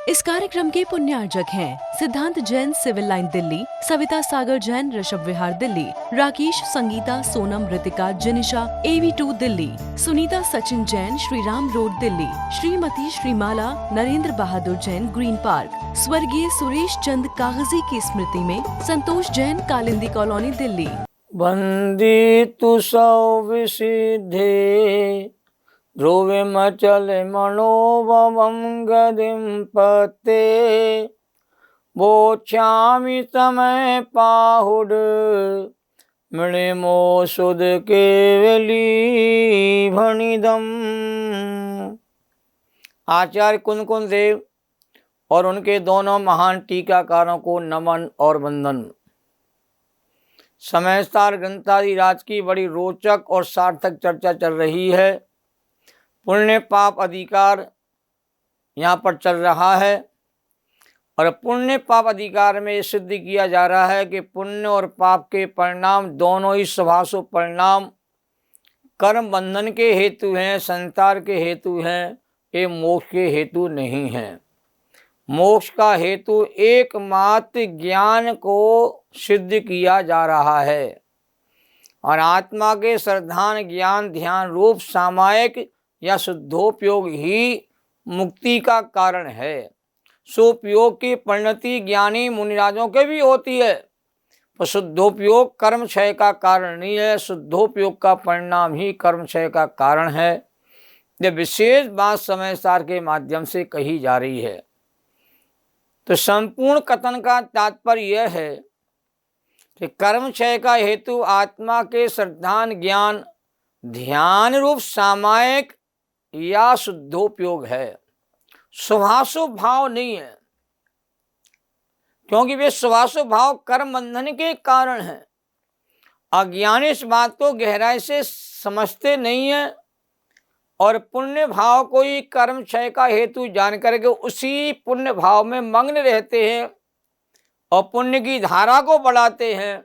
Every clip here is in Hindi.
इस कार्यक्रम के पुण्यार्जक हैं सिद्धांत Jain civil line Delhi, Savita Sagar Jain Rishabh Vihar Delhi, Rakesh Sangeeta Sonam Ritika जिनिशा AV2 Delhi, Sunita Sachin Jain Shriram road Delhi, Shrimati श्रीमाला Narendra बहादुर जैन ग्रीन पार्क, स्वर्गीय सुरेश चंद कागजी की स्मृति में संतोष जैन कालिंदी कॉलोनी दिल्ली। वंदी तु सौ विसिद्धे ध्रुवे मचल मनोभवं गदिं पते बोच्छामि समय पाहुड मृणिमो सुद केवली भणिदम। आचार्य कुंद देव और उनके दोनों महान टीकाकारों को नमन और वंदन। समयसार ग्रंथादि राज की बड़ी रोचक और सार्थक चर्चा चल रही है। पुण्य पाप अधिकार यहाँ पर चल रहा है और पुण्य पाप अधिकार में सिद्ध किया जा रहा है कि पुण्य और पाप के परिणाम दोनों ही स्वभाव परिणाम कर्म बंधन के हेतु हैं, संसार के हेतु हैं, ये मोक्ष के हेतु नहीं हैं। मोक्ष का हेतु एकमात्र ज्ञान को सिद्ध किया जा रहा है और आत्मा के श्रद्धान ज्ञान ध्यान रूप सामायिक या शुद्धोपयोग ही मुक्ति का कारण है। सुपयोग की परिणति ज्ञानी मुनिराजों के भी होती है, पर शुद्धोपयोग कर्म क्षय का कारण नहीं है, शुद्धोपयोग का परिणाम ही कर्म क्षय का कारण है। यह विशेष बात समय सार के माध्यम से कही जा रही है। तो संपूर्ण कथन का तात्पर्य यह है कि कर्म क्षय का हेतु आत्मा के श्रद्धान ज्ञान ध्यान रूप सामायिक या शुद्धोपयोग है, स्वभाव भाव नहीं है, क्योंकि वे स्वभाव भाव कर्म बंधन के कारण हैं। अज्ञानी इस बात को गहराई से समझते नहीं है और पुण्य भाव को ही कर्म क्षय का हेतु जान करके उसी पुण्य भाव में मग्न रहते हैं और पुण्य की धारा को बढ़ाते हैं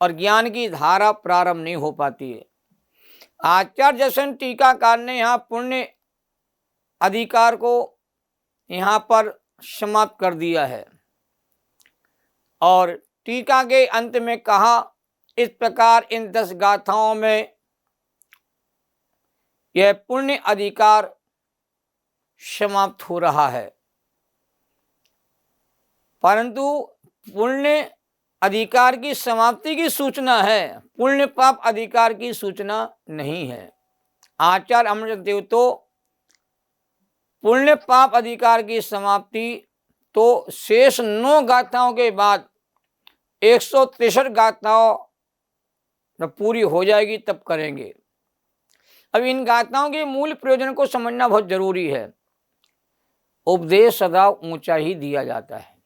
और ज्ञान की धारा प्रारंभ नहीं हो पाती है। आचार्य जैसन टीकाकार ने यहाँ पुण्य अधिकार को यहाँ पर समाप्त कर दिया है और टीका के अंत में कहा, इस प्रकार इन 10 गाथाओं में यह पुण्य अधिकार समाप्त हो रहा है, परंतु पुण्य अधिकार की समाप्ति की सूचना है, पुण्य पाप अधिकार की सूचना नहीं है। आचार्य अमृत देव तो पुण्य पाप अधिकार की समाप्ति तो शेष 9 गाथाओं के बाद 163 गाथाओं जब पूरी हो जाएगी तब करेंगे। अब इन गाथाओं के मूल प्रयोजन को समझना बहुत जरूरी है। उपदेश सदा ऊंचा ही दिया जाता है।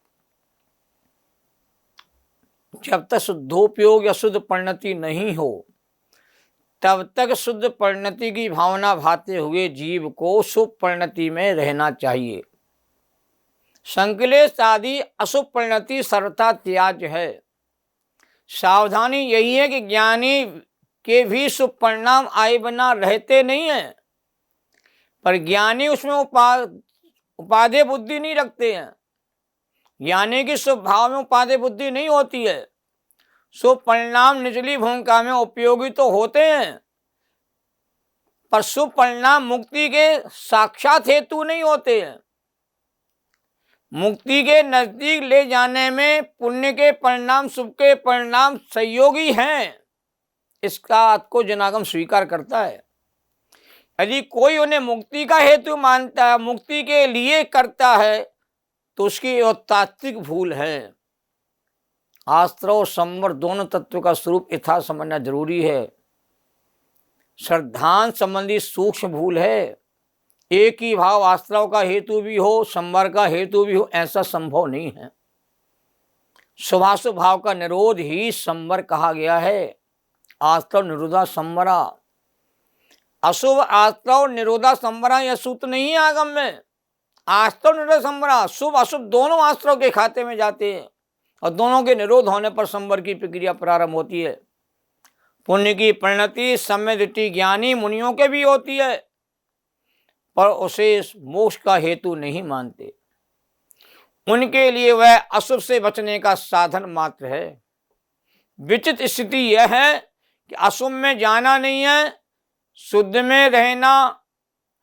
जब तक शुद्धोपयोग या शुद्ध परिणति नहीं हो तब तक शुद्ध परिणति की भावना भाते हुए जीव को शुभ परिणति में रहना चाहिए। संकलेश आदि अशुभ परिणति सर्वथा त्याज्य है। सावधानी यही है कि ज्ञानी के भी शुभ परिणाम आए बिना रहते नहीं हैं, पर ज्ञानी उसमें उपादेय बुद्धि नहीं रखते हैं। ज्ञानी की शुभ भाव में उपादेय बुद्धि नहीं होती है। शुभ परिणाम निचली भूमिका में उपयोगी तो होते हैं, पर शुभ परिणाम मुक्ति के साक्षात हेतु नहीं होते हैं। मुक्ति के नजदीक ले जाने में पुण्य के परिणाम शुभ के परिणाम सहयोगी हैं, इसका अर्थ को जनागम स्वीकार करता है। यदि कोई उन्हें मुक्ति का हेतु मानता है, मुक्ति के लिए करता है, तो उसकी वह तात्विक भूल है। आस्त्र और संवर दोनों तत्व का स्वरूप यथा समझना जरूरी है। श्रद्धांत संबंधी सूक्ष्म भूल है। एक ही भाव आस्त्राव का हेतु भी हो, संवर का हेतु भी हो, ऐसा संभव नहीं है। शुभाशुभ भाव का निरोध ही संवर कहा गया है। आस्त्रव निरोधा संवरा, अशुभ आस्त्रव निरोधा संवरा यह सूत्र नहीं है आगम में। आस्त्रव निरोधा संवरा, शुभ अशुभ दोनों आस्त्रव के खाते में जाते हैं और दोनों के निरोध होने पर संवर की प्रक्रिया प्रारंभ होती है। पुण्य की परिणति सम्य दृष्टि ज्ञानी मुनियों के भी होती है, पर उसे मोक्ष का हेतु नहीं मानते। उनके लिए वह अशुभ से बचने का साधन मात्र है। विचित्र स्थिति यह है कि अशुभ में जाना नहीं है, शुद्ध में रहना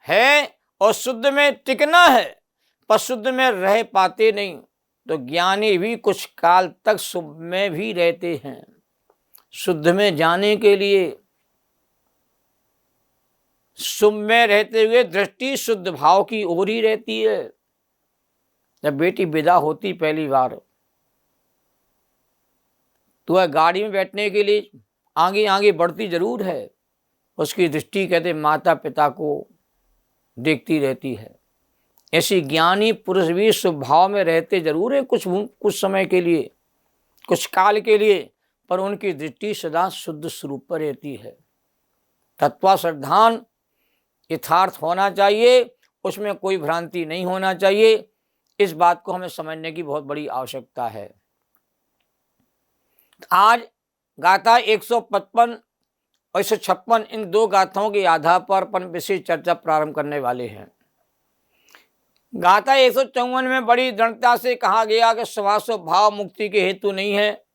है और शुद्ध में टिकना है, पर शुद्ध में रह पाते नहीं। तो ज्ञानी भी कुछ काल तक शुभ में भी रहते हैं। शुद्ध में जाने के लिए शुभ में रहते हुए दृष्टि शुद्ध भाव की ओर ही रहती है। जब बेटी विदा होती पहली बार, तो वह गाड़ी में बैठने के लिए आगे आगे बढ़ती जरूर है, उसकी दृष्टि कहते माता पिता को देखती रहती है। ऐसी ज्ञानी पुरुष भी शुभ भाव में रहते जरूर है कुछ समय के लिए, कुछ काल के लिए, पर उनकी दृष्टि सदा शुद्ध स्वरूप पर रहती है। तत्वाश्रद्धान यथार्थ होना चाहिए, उसमें कोई भ्रांति नहीं होना चाहिए। इस बात को हमें समझने की बहुत बड़ी आवश्यकता है। आज गाथा 155 और 156 इन दो गाथाओं के आधार पर अपन विशेष चर्चा प्रारंभ करने वाले हैं। गाथा 154 में बड़ी दृढ़ता से कहा गया कि स्वभाव भाव मुक्ति के हेतु नहीं है,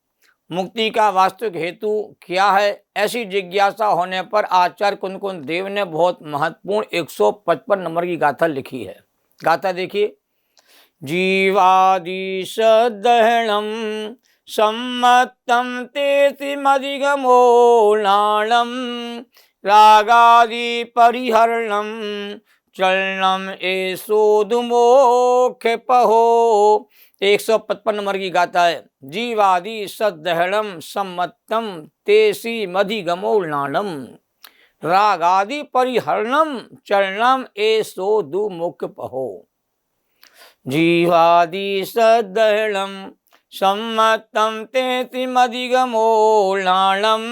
मुक्ति का वास्तविक हेतु क्या है। ऐसी जिज्ञासा होने पर आचार्य कुंद देव ने बहुत महत्वपूर्ण 155 नंबर की गाथा लिखी है। गाथा देखिए। जीवादि सदहणम सम्मतम तेतिमधिगमो नाणम रागादि परिहरणम चलनम एसोदुमोक्ष पहो। 155 नंबर की गाथा है। जीवादि सदहणम सम्मतम तेसी मधिगमो नाणम रागादि परिहरणम चलनम एसोदुमोक्ष पहो। जीवादि सदहणम सम्मतम तेतिमधिगमो नाणम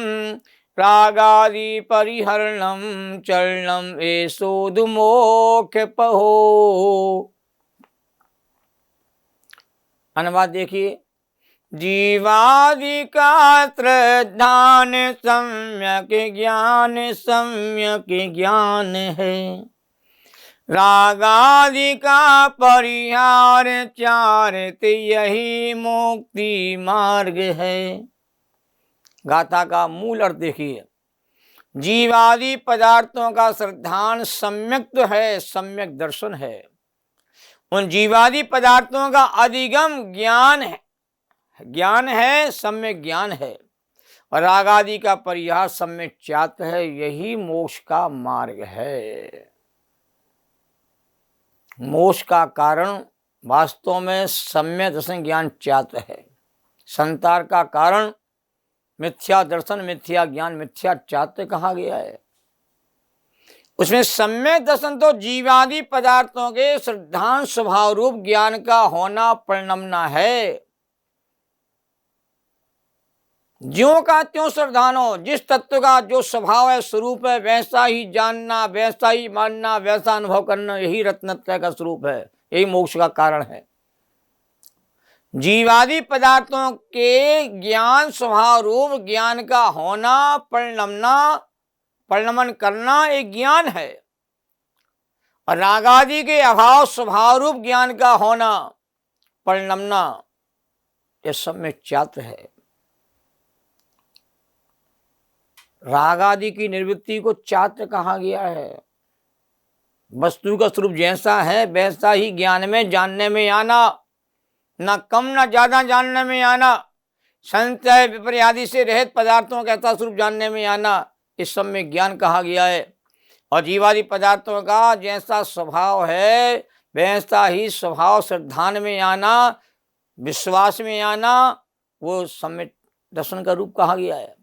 रागादि परिहरणम चलनम एसोदुमोक्ष पहो। अनुवाद देखिए। जीवादि का ध्यान सम्यक ज्ञान है, रागादि का परिहार चारित यही मुक्ति मार्ग है। गाथा का मूल अर्थ देखिए। जीवादि पदार्थों का श्रद्धान सम्यक तो है, सम्यक दर्शन है। उन जीवादि पदार्थों का अधिगम ज्ञान है, सम्यक ज्ञान है, और रागादि का परिहार सम्यक चात है। यही मोक्ष का मार्ग है। मोक्ष का कारण वास्तव में सम्यक दर्शन ज्ञान चात है। संसार का कारण मिथ्या दर्शन, मिथ्या ज्ञान, मिथ्या चात कहा गया है। उसमें सम्यक दर्शन तो जीवादि पदार्थों के श्रद्धान स्वभाव रूप ज्ञान का होना, परिणमना है। ज्यों का त्यों श्रद्धान हो, जिस तत्व का जो स्वभाव है, स्वरूप है, वैसा ही जानना, वैसा ही मानना, वैसा अनुभव करना, यही रत्नत्रय का स्वरूप है। यही मोक्ष का कारण है। जीवादि पदार्थों के ज्ञान स्वभाव रूप ज्ञान का होना, परिणमन करना एक ज्ञान है, और रागादि के अभाव स्वभाव रूप ज्ञान का होना, परिणमना, यह सब में चात्र है। रागादि की निवृत्ति को चात्र कहा गया है। वस्तु का स्वरूप जैसा है वैसा ही ज्ञान में जानने में आना, न कम न ज्यादा जानने में आना, संशय विपर्यादि से रहित पदार्थों का ऐसा स्वरूप जानने में आना, इस सब में ज्ञान कहा गया है। और जीवादि पदार्थों का जैसा स्वभाव है वैसा ही स्वभाव श्रद्धान में आना, विश्वास में आना, वो सम्यक दर्शन का रूप कहा गया है।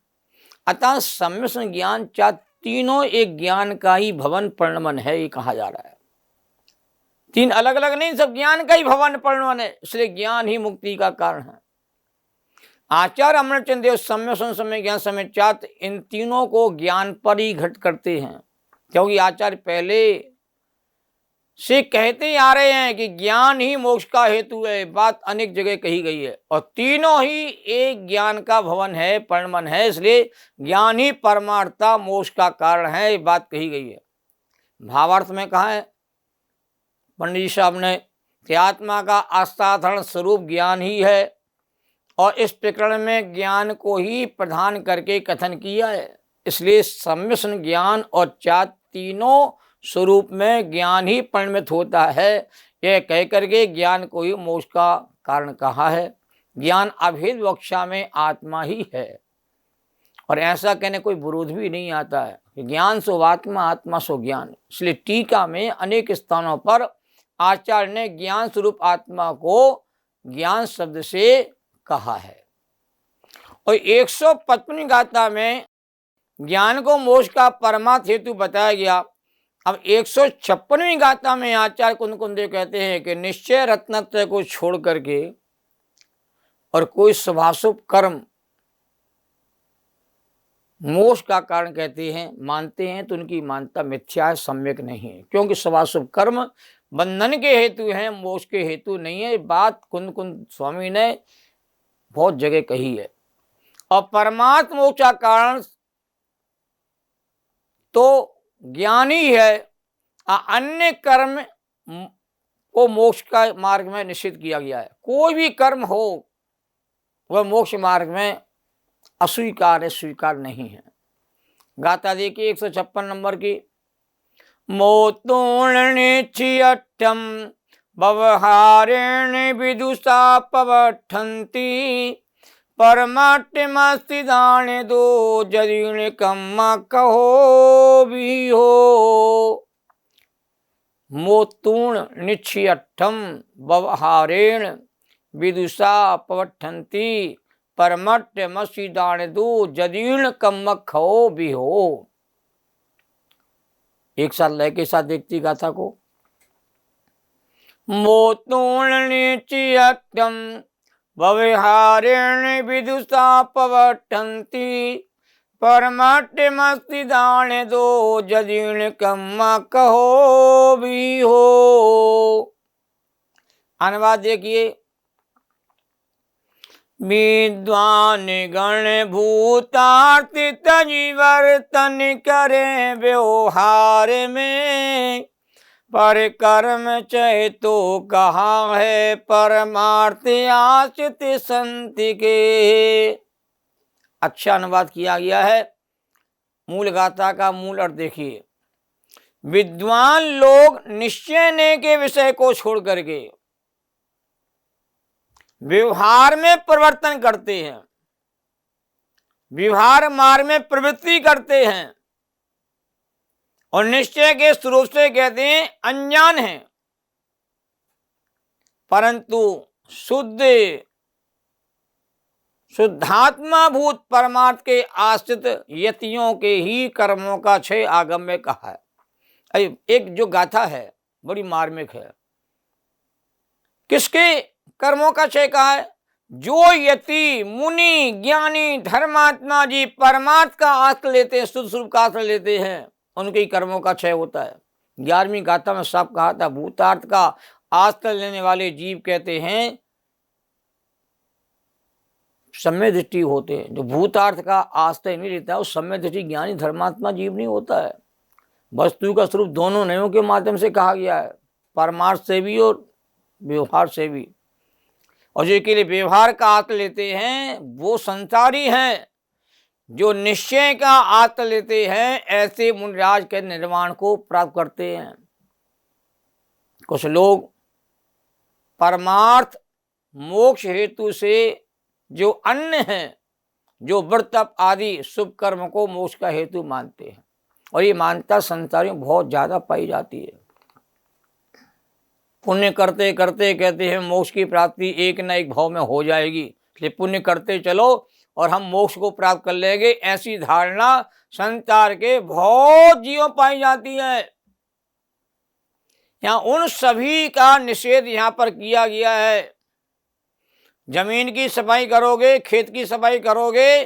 अतः सम्यक ज्ञान चार तीनों एक ज्ञान का ही भवन परिणमन है, ये कहा जा रहा है। तीन अलग अलग नहीं, सब ज्ञान का ही भवन परिणमन है। इसलिए ज्ञान ही मुक्ति का कारण है। आचार्य अमृतचंद देव सम्यक ज्ञान सम्यक चात्र इन तीनों को ज्ञान पर ही घट करते हैं, क्योंकि आचार्य पहले से कहते ही आ रहे हैं कि ज्ञान ही मोक्ष का हेतु है। बात अनेक जगह कही गई है, और तीनों ही एक ज्ञान का भवन है, परिणमन है। इसलिए ज्ञान ही परमार्थता मोक्ष का कारण है, ये बात कही गई है। भावार्थ में कहा है पंडित जी साहब ने कि आत्मा का असाधारण स्वरूप ज्ञान ही है और इस प्रकरण में ज्ञान को ही प्रधान करके कथन किया है। इसलिए सम्मिश्रण ज्ञान और चार तीनों स्वरूप में ज्ञान ही परिणमित होता है, यह कह करके ज्ञान को ही मोक्ष का कारण कहा है। ज्ञान अभेद वक्षा में आत्मा ही है और ऐसा कहने कोई विरोध भी नहीं आता है कि ज्ञान सो आत्मा, आत्मा सो ज्ञान। इसलिए टीका में अनेक स्थानों पर आचार्य ने ज्ञान स्वरूप आत्मा को ज्ञान शब्द से कहा है। और 155 गाथा में ज्ञान को मोक्ष का परमार्थ हेतु बताया गया। अब 156वीं गाथा में आचार्य कुंद कहते हैं कि निश्चय रत्नत्रय को छोड़ करके और कोई शुभाशुभ कर्म मोक्ष का कारण कहते हैं, मानते हैं तो उनकी मान्यता मिथ्या है, सम्यक नहीं है। क्योंकि शुभाशुभ कर्म बंधन के हेतु हैं, मोक्ष के हेतु नहीं है। बात कुंद स्वामी ने बहुत जगह कही है। और परमात्म मोक्ष का कारण तो ज्ञान ही है, अन्य कर्म को मोक्ष का मार्ग में निश्चित किया गया है। कोई भी कर्म हो वह मोक्ष मार्ग में अस्वीकार है, स्वीकार नहीं है। गाथा देखिए 156 नंबर की। मोतोणिच्छियट्ठम व्यवहारेण विदुषा पवठन्ति परमात्मस्ति दाने दो जदीण कम्मा कहो भी हो। मोतूर्ण निच्छियट्ठम व्यवहारेण विदुषा पवठन्ति परमात्मस्ति दाने दो जदीण कम्मा कहो भी हो। एक साथ लय के साथ देखती गाथा को। मोतोणिच्छियट्ठम व्यवहारेण विदुषा पवठन्ति परमात्मस्ति दाने दो जदीण कम्मा कहो भी हो। अनुवाद देखिए। विद्वान गण भूतार्थ तजी वर्तन करे व्यवहार में, पर कर्म चय तो कहा है परमार्थ आश्रित संति के। अच्छा अनुवाद किया गया है। मूल गाथा का मूल अर्थ देखिए। विद्वान लोग निश्चय ने के विषय को छोड़ करके व्यवहार में परिवर्तन करते हैं, व्यवहार मार्ग में प्रवृत्ति करते हैं और निश्चय के स्वरूप से कहते हैं अनजान है। परंतु शुद्धात्मा भूत परमार्थ के आश्रित यतियों के ही कर्मों का क्षय आगम में कहा है। एक जो गाथा है बड़ी मार्मिक है। किसके कर्मों का क्षय कहा है? जो यति मुनि ज्ञानी धर्मात्मा जी परमार्थ का आश्रय लेते हैं, शुद्ध स्वरूप का आश्रय लेते हैं, उनके ही कर्मों का क्षय होता है। 11वीं गाथा में सब कहा था भूतार्थ का आश्रय लेने वाले जीव कहते हैं सम्य दृष्टि होते हैं। जो भूतार्थ का आश्रय नहीं लेता वो सम्य दृष्टि ज्ञानी धर्मात्मा जीव नहीं होता है। वस्तु का स्वरूप दोनों नयों के माध्यम से कहा गया है, परमार्थ से भी और व्यवहार से भी। और जो के लिए व्यवहार का आश्रय लेते हैं वो संसारी हैं। जो निश्चय का आश्रय लेते हैं ऐसे मुनिराज के निर्वाण को प्राप्त करते हैं। कुछ लोग परमार्थ मोक्ष हेतु से जो अन्य हैं, जो व्रत तप आदि शुभ कर्म को मोक्ष का हेतु मानते हैं और ये मान्यता संसारियों में बहुत ज़्यादा पाई जाती है। पुण्य करते करते कहते हैं मोक्ष की प्राप्ति एक न एक भाव में हो जाएगी, इसलिए पुण्य करते चलो और हम मोक्ष को प्राप्त कर लेंगे, ऐसी धारणा संसार के बहुत जीवों पाई जाती है। यहाँ उन सभी का निषेध यहाँ पर किया गया है। जमीन की सफाई करोगे, खेत की सफाई करोगे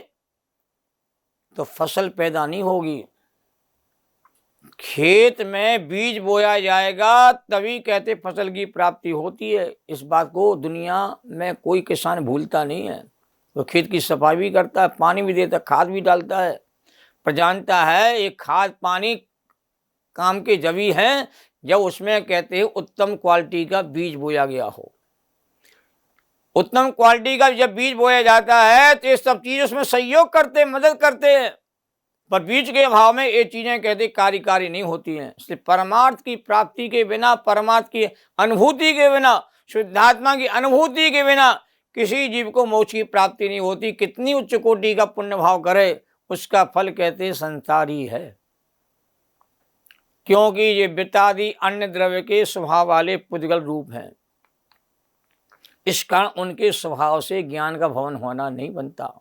तो फसल पैदा नहीं होगी। खेत में बीज बोया जाएगा तभी कहते फसल की प्राप्ति होती है। इस बात को दुनिया में कोई किसान भूलता नहीं है। वो खेत की सफाई भी करता है, पानी भी देता है, खाद भी डालता है, पर जानता है ये खाद पानी काम के जभी हैं जब उसमें कहते हैं उत्तम क्वालिटी का बीज बोया गया हो। उत्तम क्वालिटी का जब बीज बोया जाता है तो ये सब चीज उसमें सहयोग करते, मदद करते हैं, पर बीज के अभाव में ये चीजें कहते कार्यकारी नहीं होती हैं। इसलिए परमार्थ की प्राप्ति के बिना, परमार्थ की अनुभूति के बिना, शुद्धात्मा की अनुभूति के बिना किसी जीव को मोक्ष की प्राप्ति नहीं होती। कितनी उच्च कोटि का पुण्य भाव करे, उसका फल कहते हैं संसार ही है, क्योंकि ये वित्तादि अन्य द्रव्य के स्वभाव वाले पुद्गल रूप हैं। इस कारण उनके स्वभाव से ज्ञान का भवन होना नहीं बनता।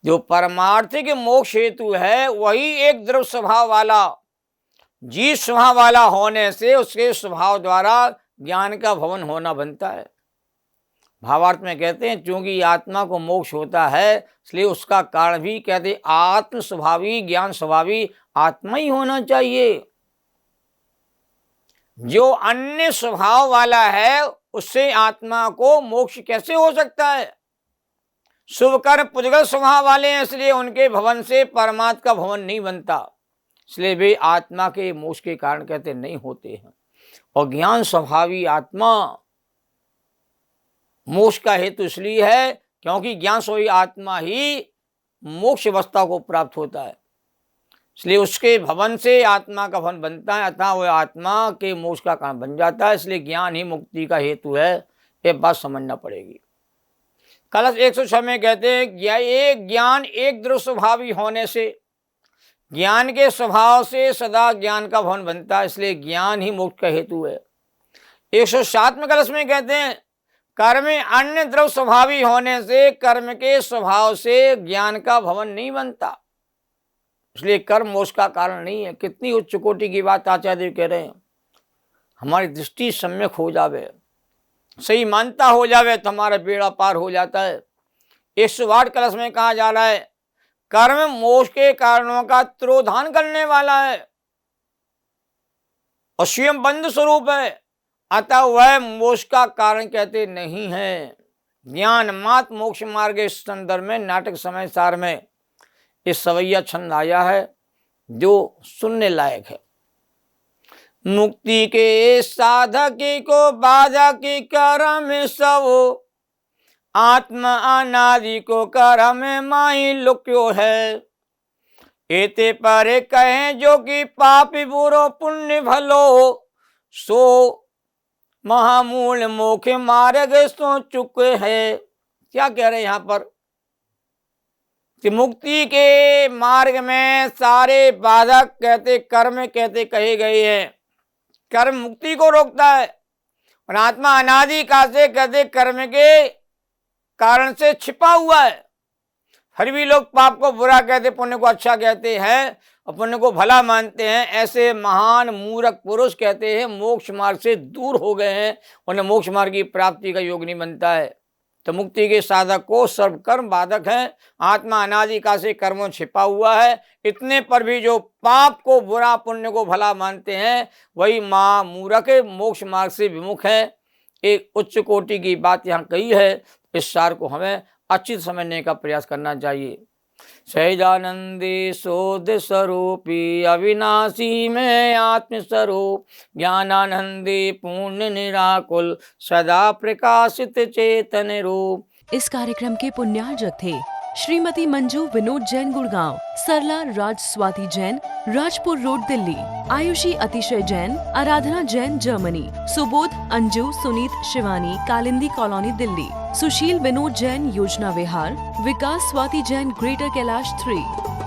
जो परमार्थिक मोक्ष हेतु है वही एक द्रव्य स्वभाव वाला, जीव स्वभाव वाला होने से उसके स्वभाव द्वारा ज्ञान का भवन होना बनता है। भावार्थ में कहते हैं क्योंकि आत्मा को मोक्ष होता है, इसलिए उसका कारण भी कहते आत्म स्वभावी, ज्ञान स्वभावी आत्मा ही होना चाहिए। जो अन्य स्वभाव वाला है उससे आत्मा को मोक्ष कैसे हो सकता है? शुभ कर्म पुद्गल स्वभाव वाले हैं, इसलिए उनके भवन से परमात्मा का भवन नहीं बनता, इसलिए वे आत्मा के मोक्ष के कारण कहते नहीं होते हैं। और ज्ञान स्वभावी आत्मा मोक्ष का हेतु इसलिए है क्योंकि ज्ञान स्वभावी आत्मा ही मोक्ष अवस्था को प्राप्त होता है, इसलिए उसके भवन से आत्मा का भवन बनता है, अतः वह आत्मा के मोक्ष का कारण बन जाता है। इसलिए ज्ञान ही मुक्ति का हेतु है, ये बात समझना पड़ेगी। कलश 106 में कहते हैं एक ज्ञान एक दृढ़ स्वभावी होने से, ज्ञान के स्वभाव से सदा ज्ञान का भवन बनता है, इसलिए ज्ञान ही मोक्ष का हेतु है। 107 में कलश में कहते हैं कर्म अन्य द्रव्य स्वभावी होने से कर्म के स्वभाव से ज्ञान का भवन नहीं बनता, इसलिए कर्म मोक्ष का कारण नहीं है। कितनी उच्च कोटि की बात आचार्य देव कह रहे हैं। हमारी दृष्टि सम्यक हो जावे, सही मानता हो जावे तो हमारा बेड़ा पार हो जाता है। 108 कलश में कहा जा रहा है कर्म मोक्ष के कारणों का तिरोधान करने वाला है और स्वयं बंध स्वरूप है, अतः वह मोक्ष का कारण कहते नहीं है। ज्ञान मात मोक्ष मार्ग इस संदर्भ में नाटक समय सार में इस सवैया छंद आया है जो सुनने लायक है। मुक्ति के साधक को बाधक कर्म सब, आत्मा अनादि को कर्म माही लुक्यो है। एते पर कहे जो कि पापी बुरो पुण्य भलो, सो महामूल मोक्ष मार्ग सो चुके है। क्या कह रहे हैं यहाँ पर कि मुक्ति के मार्ग में सारे बाधक कहते कर्म कहते कहे गए हैं। कर्म मुक्ति को रोकता है और आत्मा अनादि का से कहते कर्म के कारण से छिपा हुआ है। फिर भी लोग पाप को बुरा कहते, पुण्य को अच्छा कहते हैं और पुण्य को भला मानते हैं। ऐसे महान मूर्ख पुरुष कहते हैं मोक्ष मार्ग से दूर हो गए हैं, उन्हें मोक्ष मार्ग की प्राप्ति का योग नहीं बनता है। तो मुक्ति के साधक को सर्व कर्म बाधक है, आत्मा अनादि का से कर्मों छिपा हुआ है। इतने पर भी जो पाप को बुरा पुण्य को भला मानते हैं वही मूर्ख मोक्ष मार्ग से विमुख है। एक उच्च कोटि की बात यहाँ कही है, इस सार को हमें अच्छी समझने का प्रयास करना चाहिए। सहजानंदी शोध स्वरूपी अविनाशी में आत्मस्वरूप, ज्ञानानंदी पूर्ण निराकुल सदा प्रकाशित चेतन रूप। इस कार्यक्रम के पुण्यार्जक थे श्रीमती मंजू विनोद जैन गुड़गांव, सरला राज स्वाति जैन राजपुर रोड दिल्ली, आयुषी अतिशय जैन, आराधना जैन जर्मनी, सुबोध अंजू सुनीत शिवानी कालिंदी कॉलोनी दिल्ली, सुशील विनोद जैन योजना विहार, विकास स्वाति जैन ग्रेटर कैलाश 3।